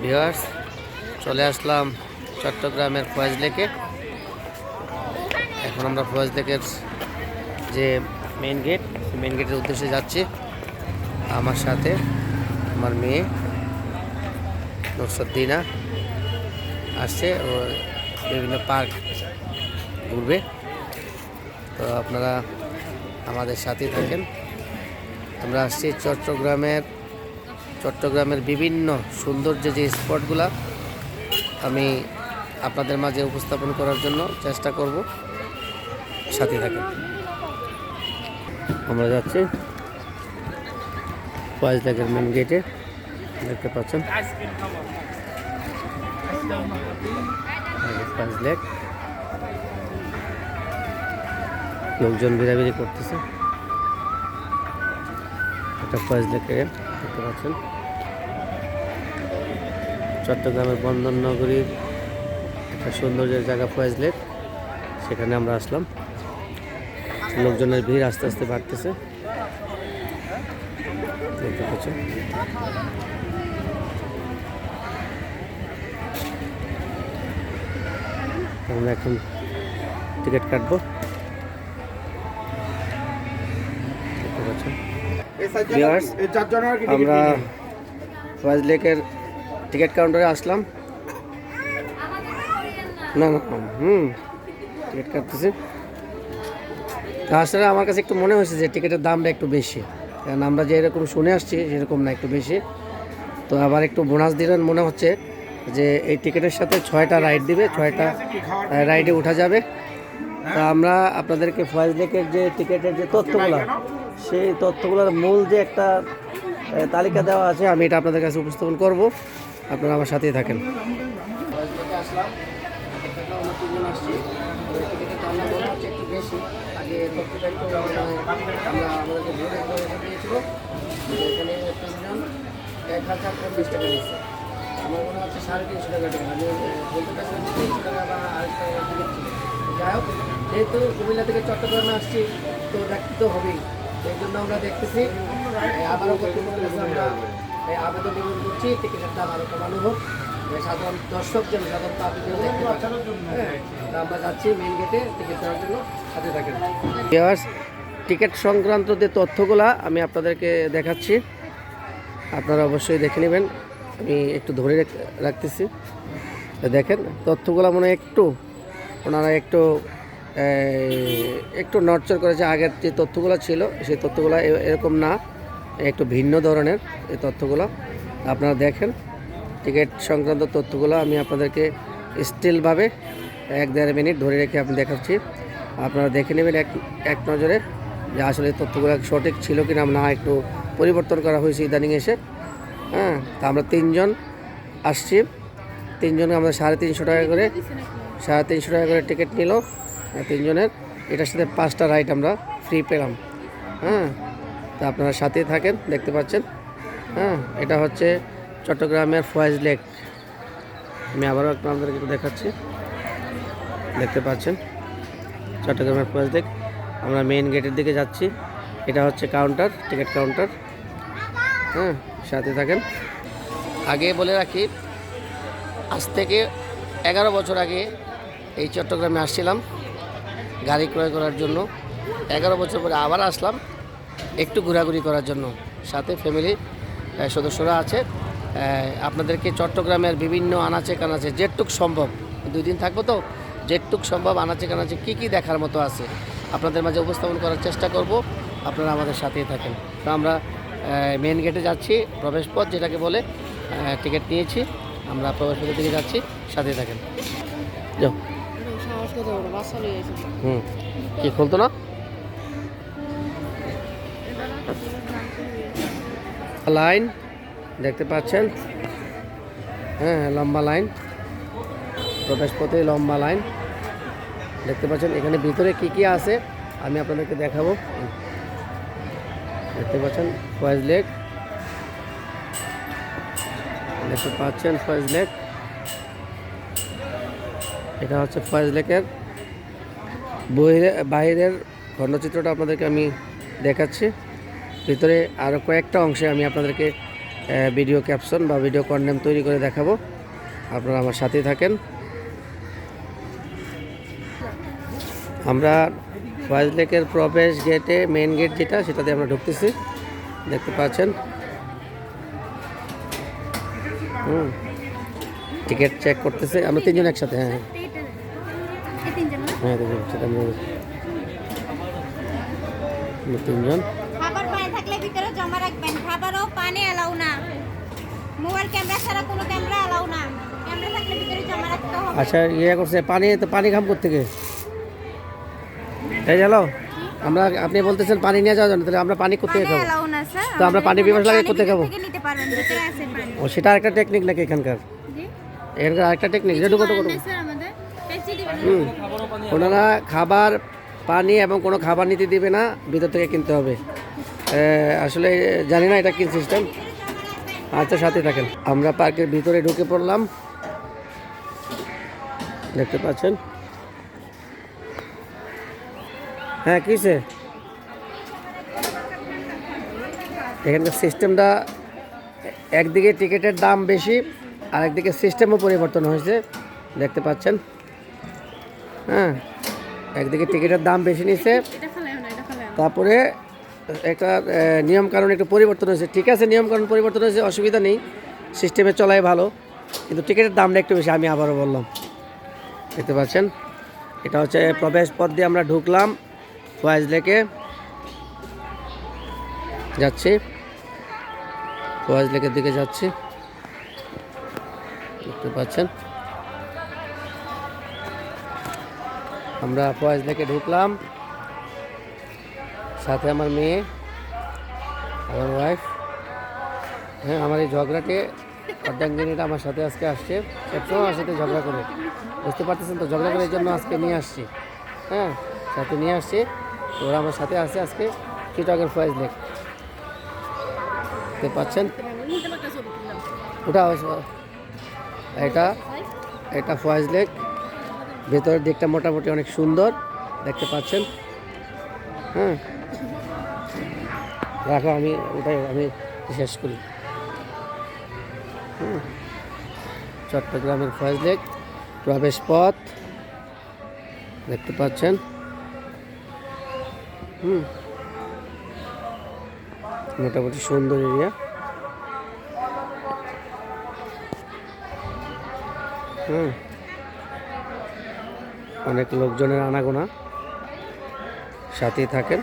Viewers, চলে আসলাম চট্টগ্রামের ফয়েজ লেকে। এখন আমরা ফয়েজ লেকের যে মেইন গেট, মেইন গেটের উদ্দেশ্যে যাচ্ছি। আমার সাথে আমার মেয়ে নুসরাত আসছে, ও বিভিন্ন পার্ক ঘুরবে। তো আপনারা আমাদের সাথেই থাকেন। আমরা আসছি চট্টগ্রামের বিভিন্ন সৌন্দর্য যে স্পটগুলা আমি আপনাদের মাঝে উপস্থাপন করার জন্য চেষ্টা করব। সাথে থাকেন। আমরা যাচ্ছি ফয়েজ লেকের মেন গেটে, দেখতে পাচ্ছেন ফয়েজ লেক। লোকজন ভিড়াভিড়ি করতেছে। এটা ফয়েজ লেকে দেখতে পাচ্ছেন, চট্টগ্রামের বন্দর নগরীর একটা সৌন্দর্যের জায়গা ফয়েজ লেক। সেখানে আমরা আসলাম। লোকজনের ভিড় আস্তে আস্তে বাড়তেছে, দেখতে পাচ্ছেন। আমরা এখন টিকিট কাটবো, দেখতে পাচ্ছেন। আমরা ফয়েজ লেকের টিকিট কাউন্টারে আসলাম। না টিকিট কাটতেছি। আসলে আমার কাছে একটু মনে হয়েছে যে টিকিটের দামটা একটু বেশি, কারণ আমরা যে এরকম শুনে আসছি সেরকম না, একটু বেশি। তো আবার একটু বোনাস দিলেন মনে হচ্ছে যে এই টিকিটের সাথে 6টা রাইড দিবে, 6টা রাইডে উঠা যাবে। তা আমরা আপনাদেরকে ফয়েজ লেকের যে টিকিটের যে তথ্যগুলো, সেই তথ্যগুলোর মূল যে একটা তালিকা দেওয়া আছে, আমি এটা আপনাদের কাছে উপস্থাপন করব। আপনারা আমার সাথেই থাকেন। একটু বেশি আগে আমরা আমাদেরকে দিয়েছিল, এখানে 1040 টাকা নিচ্ছে। আমার মনে হচ্ছে 350 টাকা দেবে। আমি বলতে পারছিলাম 300 টাকা বা আরেকটা টিকিট ছিল। যাই হোক, যেহেতু কুমিল্লা থেকে চট্টগ্রামে আসছি, তো দেখতে তো হবেই। সেই জন্য আমরা দেখতেছি আবারও কর্তৃপক্ষের আমরা আবেদন নিবেদন করছি, টিকিটের দাম আরও কমানো হোক। সাধারণ দর্শক যেন সাধারণ পাবলিকের দেখতে পাচ্ছেন। আমরা যাচ্ছি মেইন গেটে টিকিট দেওয়ার জন্য, সাথে থাকেন। টিকিট সংক্রান্ত যে তথ্যগুলা আমি আপনাদেরকে দেখাচ্ছি, আপনারা অবশ্যই দেখে নেবেন। আমি একটু ধরে রাখতেছি, দেখেন তথ্যগুলো মনে একটু ওনারা একটু নড়চড় করেছে। আগের যে তথ্যগুলো ছিল সেই তথ্যগুলো এরকম না, একটু ভিন্ন ধরনের এই তথ্যগুলো। আপনারা দেখেন টিকিট সংক্রান্ত তথ্যগুলো আমি আপনাদেরকে স্টিলভাবে 1-1.5 মিনিট ধরে রেখে আমি দেখাচ্ছি। আপনারা দেখে নেবেন এক নজরে যে আসলে তথ্যগুলো সঠিক ছিল কিনা, না একটু পরিবর্তন করা হয়েছে ইদানিং এসে। তা আমরা 3 জন আসছি, 3 জনে আমরা 350 টাকা করে 350 টাকা করে টিকিট নিল 3 জনের। এটার সাথে 5টা রাইড আমরা ফ্রি পেলাম। তা আপনারা সাথেই থাকেন, দেখতে পাচ্ছেন। এটা হচ্ছে চট্টগ্রামের ফয়েজ লেক। আমি আবারও আপনাদেরকে একটু দেখাচ্ছি, দেখতে পাচ্ছেন চট্টগ্রামের ফয়েজ লেক। আমরা মেইন গেটের দিকে যাচ্ছি। এটা হচ্ছে কাউন্টার, টিকিট কাউন্টার। সাথে থাকেন। আগে বলে রাখি, আজ থেকে 11 বছর আগে এই চট্টগ্রামে আসছিলাম গাড়ি ক্রয় করার জন্য। 11 বছর পরে আবার আসলাম একটু ঘোরাঘুরি করার জন্য। সাথে ফ্যামিলি সদস্যরা আছে। আপনাদেরকে চট্টগ্রামের বিভিন্ন আনাচে কানাচে যেটুক সম্ভব, 2 দিন থাকবো তো, যেটুক সম্ভব আনাচে কানাচে কী দেখার মতো আছে আপনাদের মাঝে উপস্থাপন করার চেষ্টা করব। আপনারা আমাদের সাথেই থাকেন। তো আমরা মেন গেটে যাচ্ছি, প্রবেশপথ যেটাকে বলে। টিকিট নিয়েছি, আমরা প্রবেশপথের দিকে যাচ্ছি, সাথে থাকেন। যাও। কি খুলতো না? লাইন দেখতে পাচ্ছেন, লম্বা লাইন, প্রবেশপথে লম্বা লাইন দেখতে পাচ্ছেন। এখানে ভিতরে কি আছে আমি আপনাদেরকে দেখাবো। দেখতে পাচ্ছেন ফয়েজ লেক, দেখতে পাচ্ছেন ফয়েজ লেক। এটা হচ্ছে ফয়েজ লেকের বাইরের খণ্ডচিত্রটা আপনাদেরকে আমি দেখাচ্ছি। ভিতরে আরও কয়েকটা অংশে আমি আপনাদেরকে ভিডিও ক্যাপশন বা ভিডিও কন্টেন্ট তৈরি করে দেখাবো। আপনারা আমার সাথেই থাকেন। আমরা ফয়েজ লেকের প্রবেশ গেটে, মেইন গেট যেটা, সেটাতে আমরা ঢুকতেছি, দেখতে পাচ্ছেন। টিকিট চেক করতেছে, আমরা তিনজন একসাথে। হ্যাঁ হ্যাঁ তিনজন একসাথে, আমরা তিনজন। খাবার পানি থাকলে ভিতরে জমা রাখবেন, খাবারও পানি এলাও না, মোবাইল ক্যামেরা ছাড়া কোনো ক্যামেরা এলাও না, ক্যামেরা থাকলে ভিতরে জমা রাখতে হবে। আচ্ছা, ইয়ে করছে পানি, তো পানি খাম থেকে এই গেল। আমরা, আপনি বলতেছেন পানি নিয়ে যাওয়ার জন্য, তাহলে আমরা পানি কোথেকে খাবো? এলাও না স্যার, তো আমরা পানি পিপাসা লাগে কোথেকে খাবো? নিতে পারবেন, ভিতরে আছে পানি। ও, সেটা আরেকটা টেকনিক নাকি এখানকার? জি এখানকার আরেকটা টেকনিক, যেটা কত কত। স্যার আমাদের ট্যাক্সি দিবেন। ওনারা খাবার, পানি এবং কোনো খাবার নিতে দিবে না, ভিতর থেকে কিনতে হবে। আসলে জানি না এটা কি সিস্টেম। আচ্ছা, সাথে থাকেন। আমরা পার্কের ভিতরে ঢুকে পড়লাম, দেখতে পাচ্ছেন। হ্যাঁ, কিসে এখানকার সিস্টেমটা, একদিকে টিকিটের দাম বেশি, আর একদিকে সিস্টেমও পরিবর্তন হয়েছে, দেখতে পাচ্ছেন। হ্যাঁ, একদিকে টিকিটের দাম বেশি নিচ্ছে, তারপরে একটা নিয়মকানুন একটু পরিবর্তন হয়েছে। ঠিক আছে, নিয়মকানুন পরিবর্তন হয়েছে, অসুবিধা নেই, সিস্টেমে চলাই ভালো, কিন্তু টিকিটের দামটা একটু বেশি। আমি আবারও বললাম, দেখতে পাচ্ছেন। এটা হচ্ছে প্রবেশ পথ দিয়ে আমরা ঢুকলাম, ফয়েজ লেকে যাচ্ছি, ফয়েজ লেকের দিকে যাচ্ছি, দেখতে পাচ্ছেন। আমরা ফয়েজ লেকে ঢুকলাম, সাথে আমার মেয়ে, আমার ওয়াইফ। হ্যাঁ, আমার এই ঝগড়াটে অর্ধাঙ্গিনীটা আমার সাথে আজকে আসছে, সবসময় আমার সাথে ঝগড়া করে, বুঝতে পারতেছেন তো, ঝগড়া করে এই জন্য আজকে নিয়ে আসছি। হ্যাঁ, সাথে নিয়ে আসছি, ওরা আমার সাথে আছে আজকে চিটাগং ফয়েজ লেক, দেখতে পাচ্ছেন। ওটা এটা ফয়েজ লেক, ভেতরের দিকটা মোটামুটি অনেক সুন্দর, দেখতে পাচ্ছেন। হ্যাঁ, রাখো, আমি শেষ করি। চট্টগ্রামের ফয়েজ লেক প্রবেশ পথ, দেখতে পাচ্ছেন। মোটামুটি সুন্দর এরিয়া। অনেক লোকজনের আনাগোনা, সাথেই থাকেন।